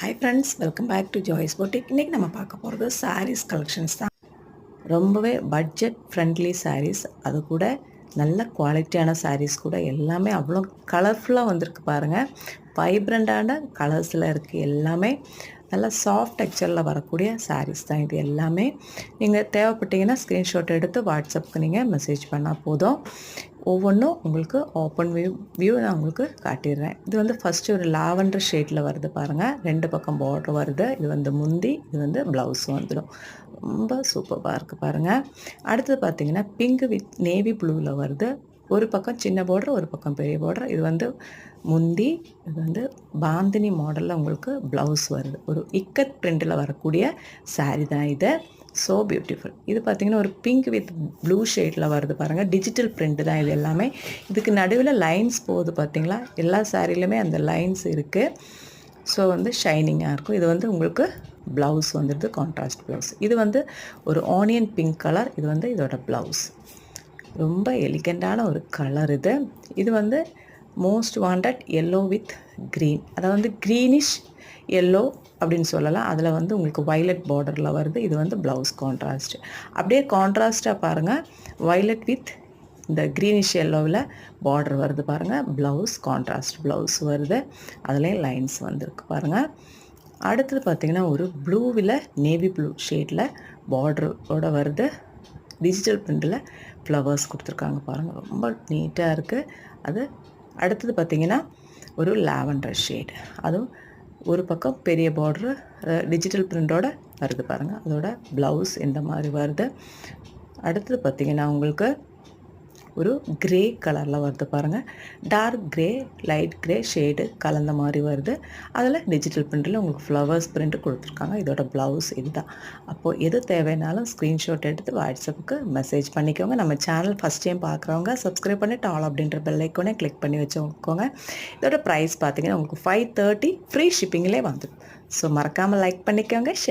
Hi friends, welcome back to Joy's boutique. இன்றைக்கி நம்ம பார்க்க போகிறது சாரீஸ் கலெக்ஷன்ஸ் தான். ரொம்பவே பட்ஜெட் ஃப்ரெண்ட்லி சாரீஸ், அது கூட நல்ல குவாலிட்டியான சாரீஸ் கூட எல்லாமே அவ்வளோ கலர்ஃபுல்லாக வந்திருக்கு பாருங்கள். வைப்ரண்டான கலர்ஸில் இருக்குது. எல்லாமே நல்லா சாஃப்ட் டெக்ஸ்சரில் வரக்கூடிய சாரீஸ் தான் இது எல்லாமே. நீங்கள் தேவைப்பட்டீங்கன்னா ஸ்க்ரீன்ஷாட் எடுத்து வாட்ஸ்அப்புக்கு நீங்கள் மெசேஜ் பண்ணால் போதும். ஒவ்வொன்றும் உங்களுக்கு ஓப்பன் வியூ நான் உங்களுக்கு காட்டிடுறேன். இது வந்து ஃபஸ்ட்டு ஒரு லாவெண்டர் ஷேடில் வருது பாருங்கள். 2 பக்கம் பார்டர் வருது. இது வந்து முந்தி, இது வந்து ப்ளவுஸ் வந்துடும். ரொம்ப சூப்பராக இருக்குது பாருங்கள். அடுத்தது பார்த்திங்கன்னா பிங்க் வித் நேவி ப்ளூவில் வருது. ஒரு பக்கம் சின்ன பார்டர், ஒரு பக்கம் பெரிய பார்டர். இது வந்து முந்தி, இது வந்து பாந்தினி மாடலில் உங்களுக்கு ப்ளவுஸ் வருது. ஒரு இக்கட் பிரிண்டில் வரக்கூடிய சாரீ தான் இது. So beautiful. இது பார்த்திங்கன்னா ஒரு பிங்க் வித் ப்ளூ ஷேடில் வருது பாருங்கள். டிஜிட்டல் பிரிண்ட் தான் இது எல்லாமே. இதுக்கு நடுவில் லைன்ஸ் போகுது பார்த்திங்களா. எல்லா சாரிலையுமே அந்த லைன்ஸ் இருக்குது. ஸோ வந்து ஷைனிங்காக இருக்கும். இது வந்து உங்களுக்கு ப்ளவுஸ் வந்துடுது, கான்ட்ராஸ்ட் ப்ளவுஸ். இது வந்து ஒரு ஆனியன் பிங்க் கலர். இது வந்து இதோட ப்ளவுஸ். ரொம்ப எலிகண்டான ஒரு கலர் இது. இது வந்து most wanted yellow with green, அதாவது வந்து க்ரீனிஷ் எல்லோ அப்படின்னு சொல்லலாம். அதில் வந்து உங்களுக்கு வைலட் பார்டரில் வருது. இது வந்து ப்ளவுஸ் கான்ட்ராஸ்ட். அப்படியே கான்ட்ராஸ்ட்டாக பாருங்கள், வைலட் வித் இந்த க்ரீனிஷ் எல்லோவில் பார்டர் வருது பாருங்கள். ப்ளவுஸ் கான்ட்ராஸ்ட் ப்ளவுஸ் வருது. அதுலேயும் லைன்ஸ் வந்துருக்கு பாருங்கள். அடுத்தது பார்த்திங்கன்னா ஒரு ப்ளூவில் நேவி ப்ளூ ஷேடில் பார்டரோடு வருது. டிஜிட்டல் பிரிண்டில் ஃப்ளவர்ஸ் கொடுத்துருக்காங்க பாருங்கள். ரொம்ப நீட்டாக இருக்குது. அது அடுத்தது பார்த்திங்கன்னா ஒரு லாவெண்டர் ஷேட். அதுவும் ஒரு பக்கம் பெரிய பார்ட்ரு டிஜிட்டல் பிரிண்டோட வருது பாருங்கள். அதோட ப்ளவுஸ் இந்த மாதிரி வருது. அடுத்தது பார்த்திங்கன்னா உங்களுக்கு ஒரு கிரே கலரில் வருது பாருங்கள். Dark grey, light grey shade கலந்த மாதிரி வருது. அதில் டிஜிட்டல் பிரிண்டில் உங்களுக்கு ஃப்ளவர்ஸ் பிரிண்ட் கொடுத்துருக்காங்க. இதோட ப்ளவுஸ் இதுதான். அப்போது எது தேவைனாலும் ஸ்க்ரீன்ஷாட் எடுத்து வாட்ஸ்அப்புக்கு மெசேஜ் பண்ணிக்கோங்க. நம்ம சேனல் ஃபஸ்ட் டைம் பார்க்குறவங்க சப்ஸ்கிரைப் பண்ணிட்டு ஆல் அப்படின்ற பெல் ஐக்கானே கிளிக் பண்ணி வச்சுக்கோங்க. இதோட ப்ரைஸ் பார்த்திங்கன்னா உங்களுக்கு 530 ஃப்ரீ ஷிப்பிங்லேயே வந்துடும். ஸோ மறக்காமல் லைக் பண்ணிக்கோங்க, ஷேர்